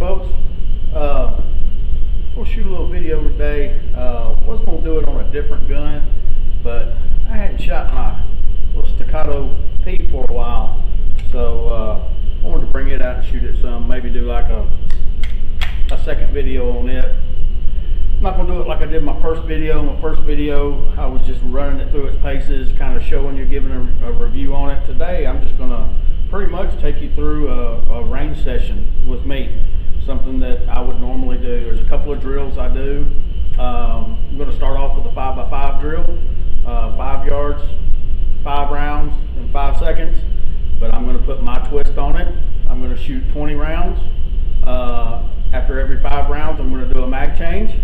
folks. We'll shoot a little video today. Was going to do it on a different gun, but I hadn't shot my little Staccato P for a while, so I wanted to bring it out and shoot it some. Maybe do like a second video on it. I'm not going to do it like I did my first video. My first video, I was just running it through its paces, kind of showing you, giving a review on it. Today, I'm just going to pretty much take you through a range session with me, something that I would normally do. There's a couple of drills I do. I'm going to start off with a 5x5 drill, 5 yards, 5 rounds in 5 seconds, but I'm going to put my twist on it. I'm going to shoot 20 rounds. After every 5 rounds, I'm going to do a mag change.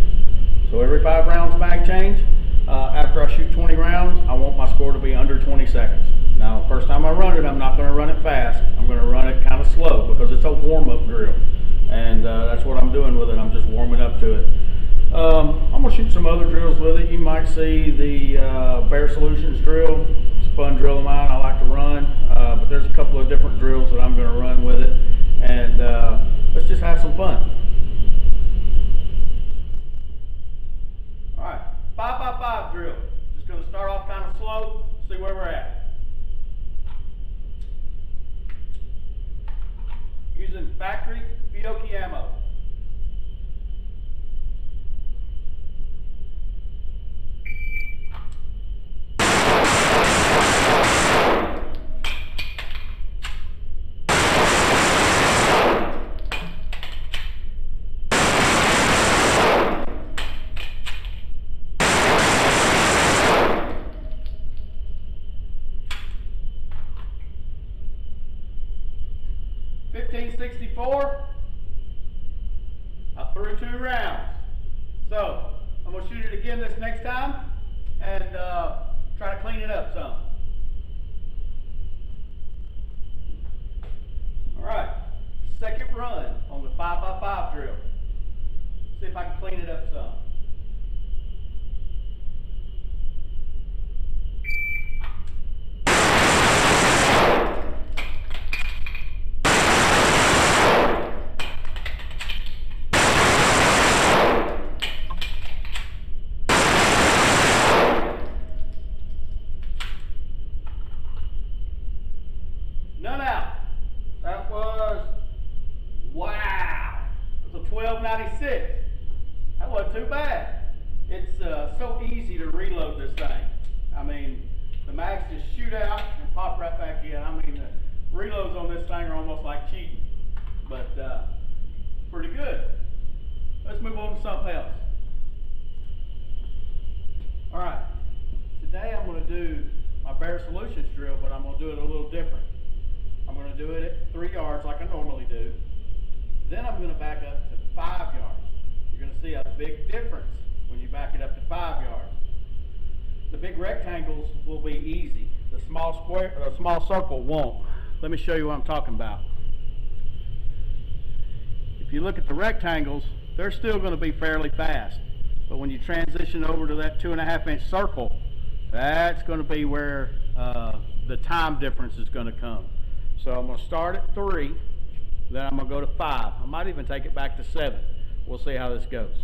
So every 5 rounds mag change. After I shoot 20 rounds, I want my score to be under 20 seconds. Now, first time I run it, I'm not going to run it fast. I'm going to run it kind of slow because it's a warm-up drill. And that's what I'm doing with it. I'm just warming up to it. I'm going to shoot some other drills with it. You might see the Bear Solutions drill. It's a fun drill of mine I like to run. But there's a couple of different drills that I'm going to run with it. And let's just have some fun. Alright, 5x5 drill. Just going to start off kind of slow, see where we're at. Using factory Fiocchi ammo. .64, I threw 2 rounds. So I'm going to shoot it again this next time and try to clean it up some. Alright, second run on the 5x5 drill. See if I can clean it up some. None out. That was, wow, it was a 1296. That wasn't too bad. It's so easy to reload this thing. I mean, the mags just shoot out and pop right back in. I mean, the reloads on this thing are almost like cheating, but pretty good. Let's move on to something else. All right, today I'm going to do my Bear Solutions drill, but I'm going to do it a little different. I'm going to do it at 3 yards like I normally do. Then I'm going to back up to 5 yards. You're going to see a big difference when you back it up to 5 yards. The big rectangles will be easy. The small square, or small circle won't. Let me show you what I'm talking about. If you look at the rectangles, they're still going to be fairly fast. But when you transition over to that 2.5-inch circle, that's going to be where the time difference is going to come. So I'm going to start at 3, then I'm going to go to 5. I might even take it back to 7. We'll see how this goes.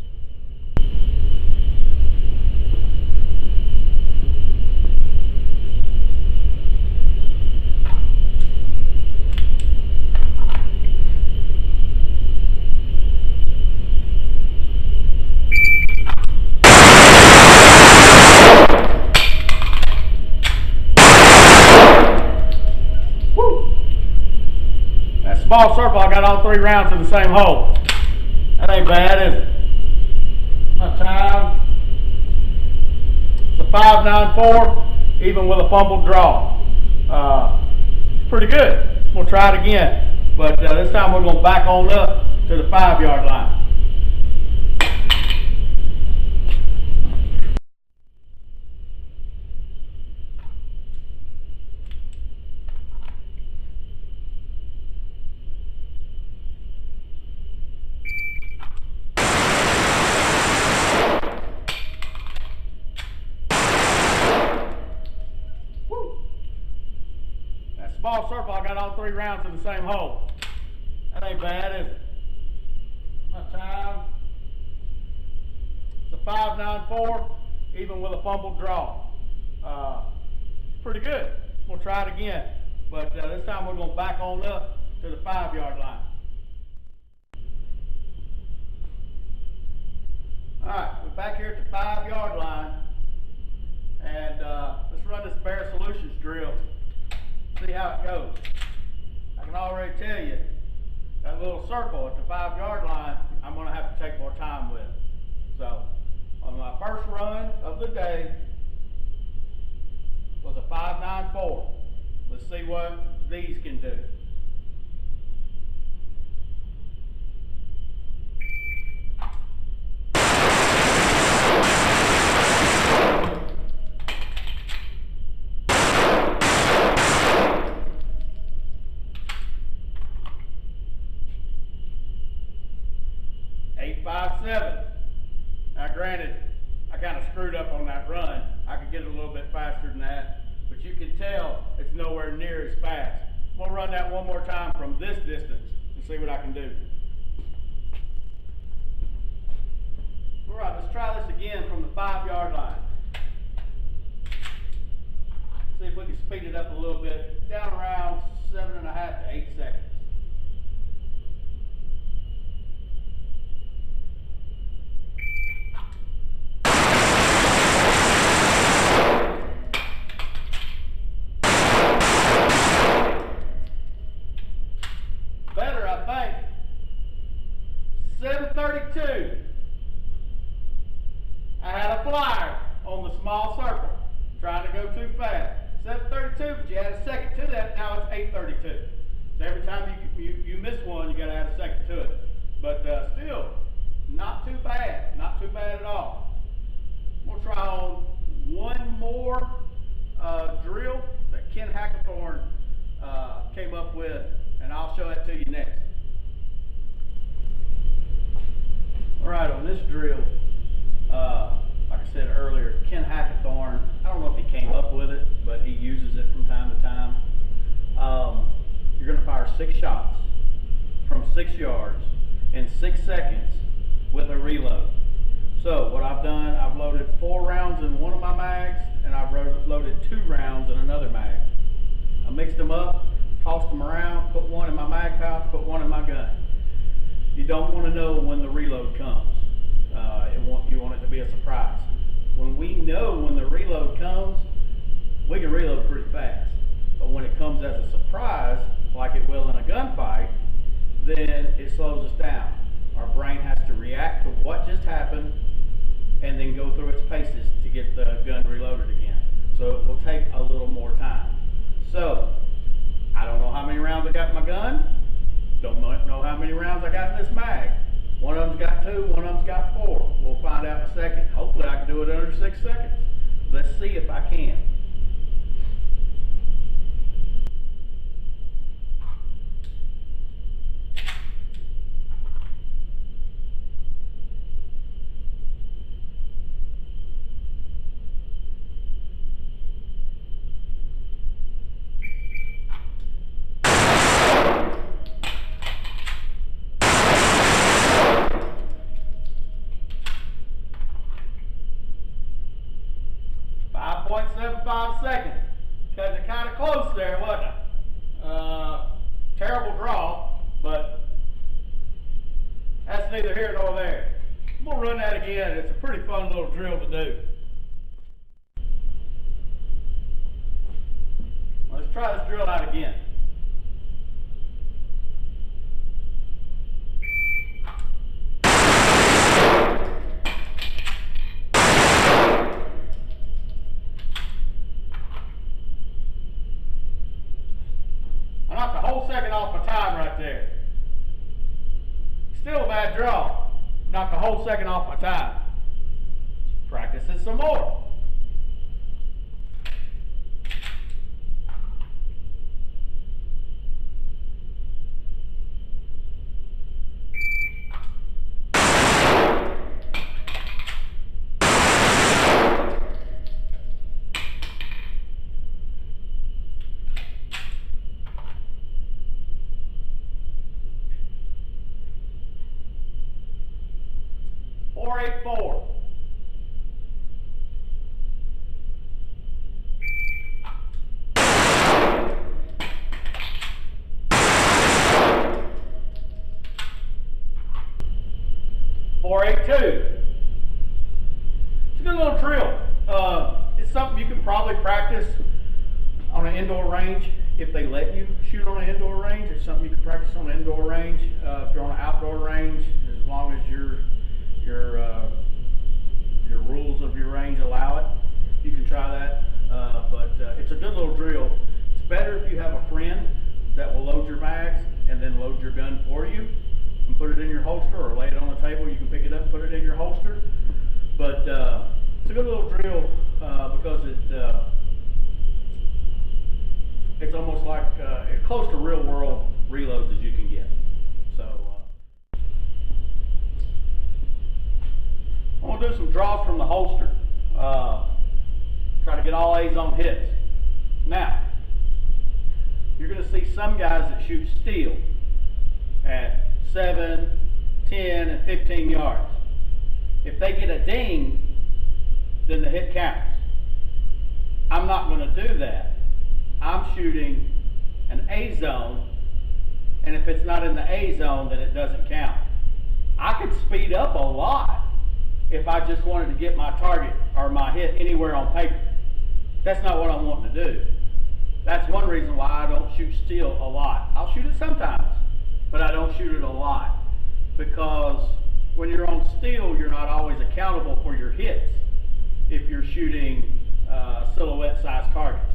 Small circle, I got all 3 rounds in the same hole. That ain't bad, is it? My time, it's a 5.94, even with a fumbled draw. Pretty good. We'll try it again, but this time we're going to back on up to the 5-yard line. Small circle, I got all 3 rounds in the same hole. That ain't bad, is it? a 5.94, even with a fumbled draw. Pretty good. We'll try it again, but this time we're going to back on up to the 5-yard line. All right, we're back here at the 5-yard line, and let's run this Bear Solutions drill, see how it goes. I can already tell you, that little circle at the 5-yard line, I'm going to have to take more time with. So, on my first run of the day was a 5.94. Let's see what these can do. Now granted, I kind of screwed up on that run. I could get it a little bit faster than that, but you can tell it's nowhere near as fast. We'll run that one more time from this distance and see what I can do. All right, let's try this again from the 5-yard line. See if we can speed it up a little bit, down around 7.5 to 8 seconds. Better, I think. 7:32. I had a flyer on the small circle, trying to go too fast. 7:32, but you add a second to that, now it's 8:32. So every time you miss one, you got to add a second to it. But still, not too bad, not too bad at all. We'll try on one more drill that Ken Hackathorn came up with, and I'll show it to you next. All right, on this drill, like I said earlier, Ken Hackathorn, I don't know if he came up with it, but he uses it from time to time. You're going to fire 6 shots from 6 yards in 6 seconds with a reload. So what I've done, I've loaded 4 rounds in one of my mags, and I've loaded 2 rounds in another mag. I mixed them up, tossed them around, put one in my mag pouch, put one in my gun. You don't want to know when the reload comes. You want it to be a surprise. When we know when the reload comes, we can reload pretty fast. But when it comes as a surprise, like it will in a gunfight, then it slows us down. Our brain has to react to what just happened and then go through its paces to get the gun reloaded again. So it will take a little more time. So, I don't know how many rounds I got in my gun. Don't know how many rounds I got in this mag. One of them's got 2, one of them's got 4. We'll find out in a second. Hopefully I can do it under 6 seconds. Let's see if I can. .75 seconds. Cutting it kind of close there, wasn't it? Terrible draw, but that's neither here nor there. We'll run that again. It's a pretty fun little drill to do. Let's try this drill out again. Second off my time right there. Still a bad draw. Knocked a whole second off my time. Practice it some more. .484. 482. It's a good little drill. It's something you can probably practice on an indoor range if they let you shoot on an indoor range. It's something you can practice on an indoor range. If you're on an outdoor range, as long as your rules of your range allow it, you can try that. But it's a good little drill. It's better if you have a friend that will load your bags and then load your gun for you and put it in your holster, or lay it on the table. You can pick it up and put it in your holster. But it's a good little drill because it's almost like it's close to real world reloads as you can get. So I'm going to do some draws from the holster. Try to get all A-zone hits. Now, you're going to see some guys that shoot steel at 7, 10, and 15 yards. If they get a ding, then the hit counts. I'm not going to do that. I'm shooting an A-zone, and if it's not in the A-zone, then it doesn't count. I could speed up a lot if I just wanted to get my target or my hit anywhere on paper. That's not what I'm wanting to do. That's one reason why I don't shoot steel a lot. I'll shoot it sometimes, but I don't shoot it a lot, because when you're on steel, you're not always accountable for your hits if you're shooting silhouette size targets.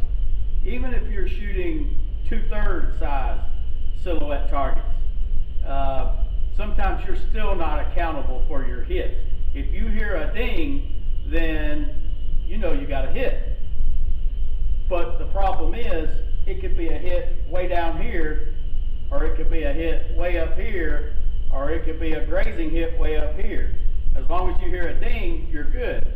Even if you're shooting 2/3 size silhouette targets, sometimes you're still not accountable for your hits. If you hear a ding, then you know you got a hit. But the problem is, it could be a hit way down here, or it could be a hit way up here, or it could be a grazing hit way up here. As long as you hear a ding, you're good.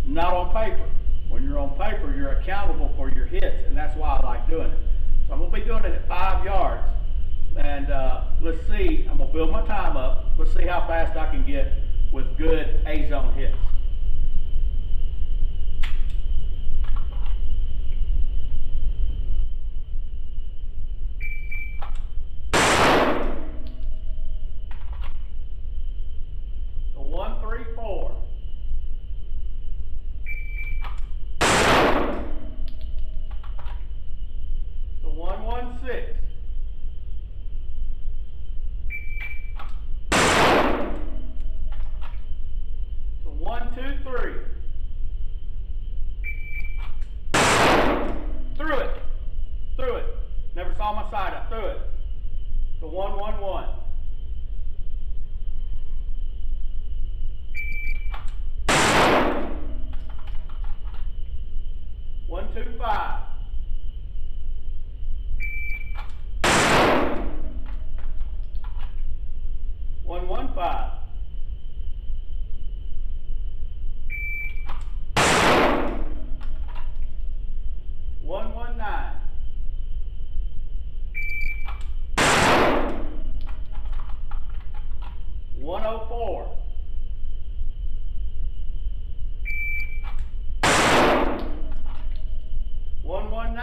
Not on paper. When you're on paper, you're accountable for your hits, and that's why I like doing it. So I'm going to be doing it at 5 yards, and let's see, I'm going to build my time up. Let's see how fast I can get with good A-zone hits. So 1, 3, 4. So 1, 1, 6. So 1, 2, 3. Through it. Through it. Never saw my sight up. Through it. So 1, 1, 1. 1, 2, 5. 1, 1, 5. 1, 1, 9. 104. 119.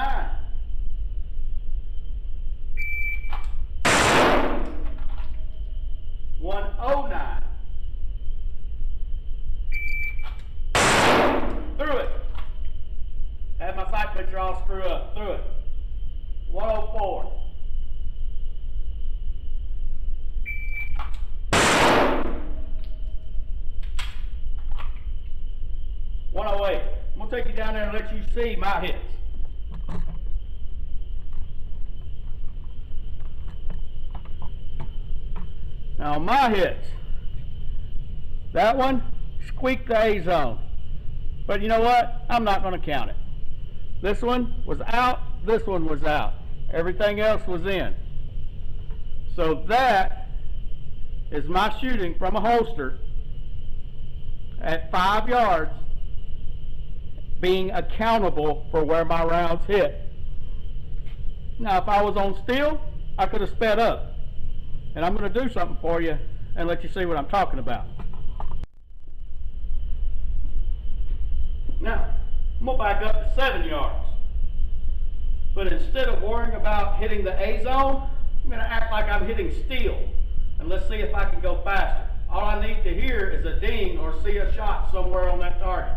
109. Through it. Had my sight picture all screwed up. Through it. 104. 108. I'm going to take you down there and let you see my hits. Now my hits, that one squeaked the A-zone, but you know what? I'm not going to count it. This one was out, this one was out. Everything else was in. So that is my shooting from a holster at 5 yards, being accountable for where my rounds hit. Now if I was on steel, I could have sped up. And I'm going to do something for you and let you see what I'm talking about. Now, I'm going to back up to 7 yards. But instead of worrying about hitting the A-zone, I'm going to act like I'm hitting steel. And let's see if I can go faster. all I need to hear is a ding or see a shot somewhere on that target.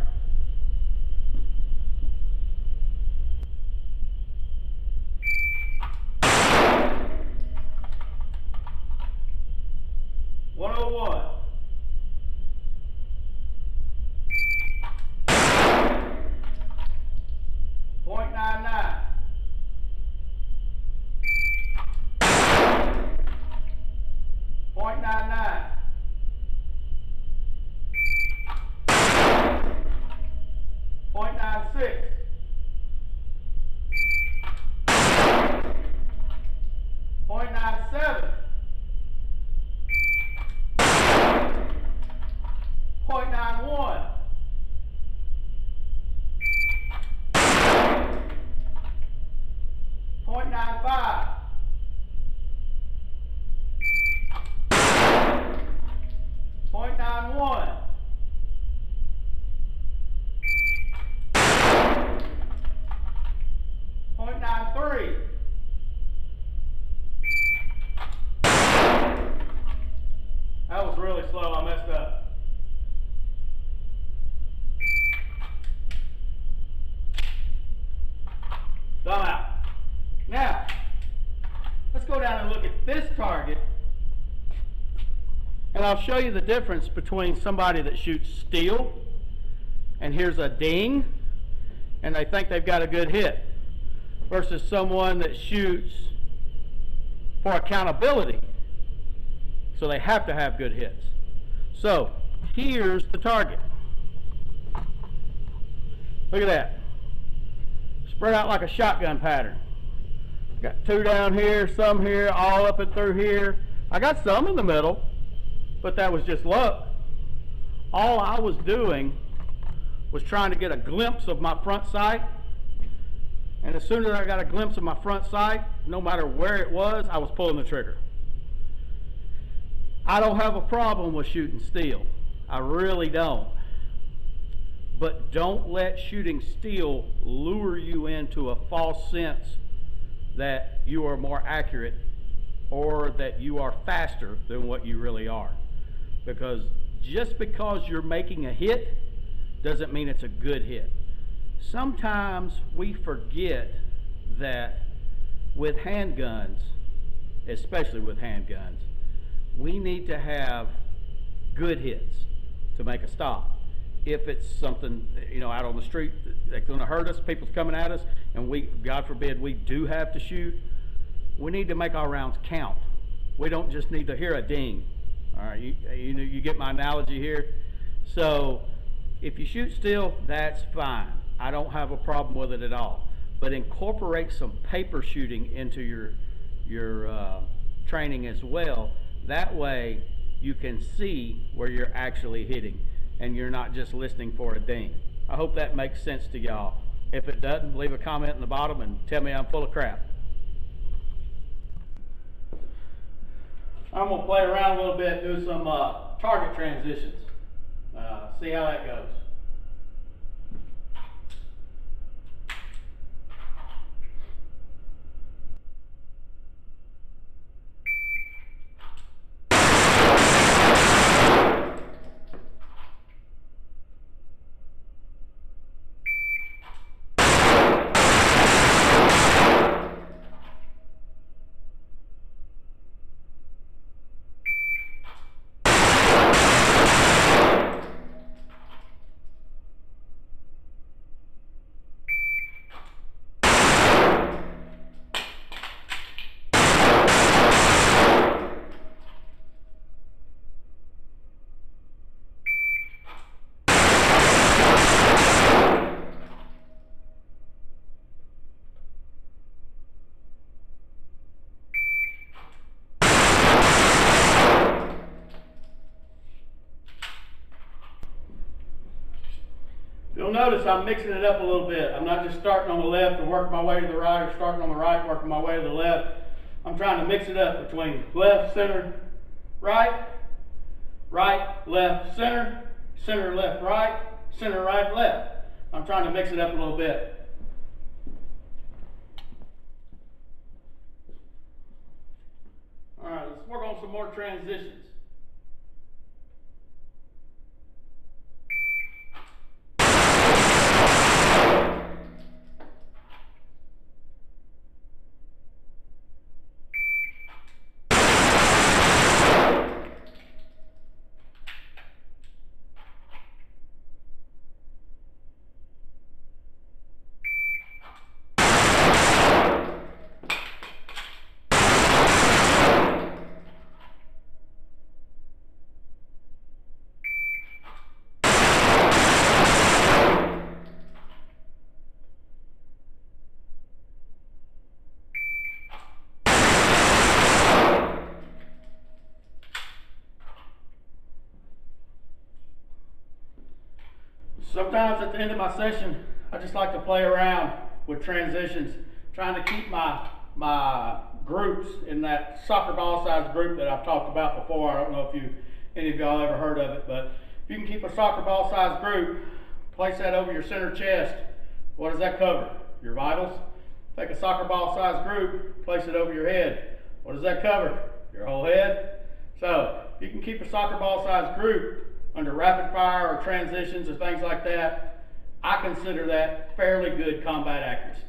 That was really slow, I messed up. Thumb out. Now, let's go down and look at this target, and I'll show you the difference between somebody that shoots steel, and here's a ding, and they think they've got a good hit, versus someone that shoots for accountability. So they have to have good hits. So here's the target. Look at that. Spread out like a shotgun pattern. Got two down here, some here, all up and through here. I got some in the middle, but that was just luck. All I was doing was trying to get a glimpse of my front sight. And as soon as I got a glimpse of my front sight, no matter where it was, I was pulling the trigger. I don't have a problem with shooting steel. I really don't. But don't let shooting steel lure you into a false sense that you are more accurate or that you are faster than what you really are. Because just because you're making a hit doesn't mean it's a good hit. Sometimes we forget that with handguns, especially with handguns, we need to have good hits to make a stop. If it's something, you know, out on the street that's going to hurt us, people's coming at us, and we, God forbid, we do have to shoot, we need to make our rounds count. We don't just need to hear a ding. All right, you get my analogy here. So if you shoot steel, that's fine. I don't have a problem with it at all. But incorporate some paper shooting into your training as well. That way you can see where you're actually hitting and you're not just listening for a ding. I hope that makes sense to y'all. If it doesn't, leave a comment in the bottom and tell me I'm full of crap. I'm going to play around a little bit, do some target transitions. See how that goes. You'll notice I'm mixing it up a little bit. I'm not just starting on the left and working my way to the right, or starting on the right and working my way to the left. I'm trying to mix it up between left, center, right, right, left, center, center, left, right, center, right, left. I'm trying to mix it up a little bit. All right, let's work on some more transitions. Sometimes at the end of my session, I just like to play around with transitions, trying to keep my groups in that soccer ball size group that I've talked about before. I don't know if any of y'all ever heard of it, but if you can keep a soccer ball size group, place that over your center chest. What does that cover? Your vitals. Take a soccer ball size group, place it over your head. What does that cover? Your whole head. So if you can keep a soccer ball size group under rapid fire or transitions or things like that, I consider that fairly good combat accuracy.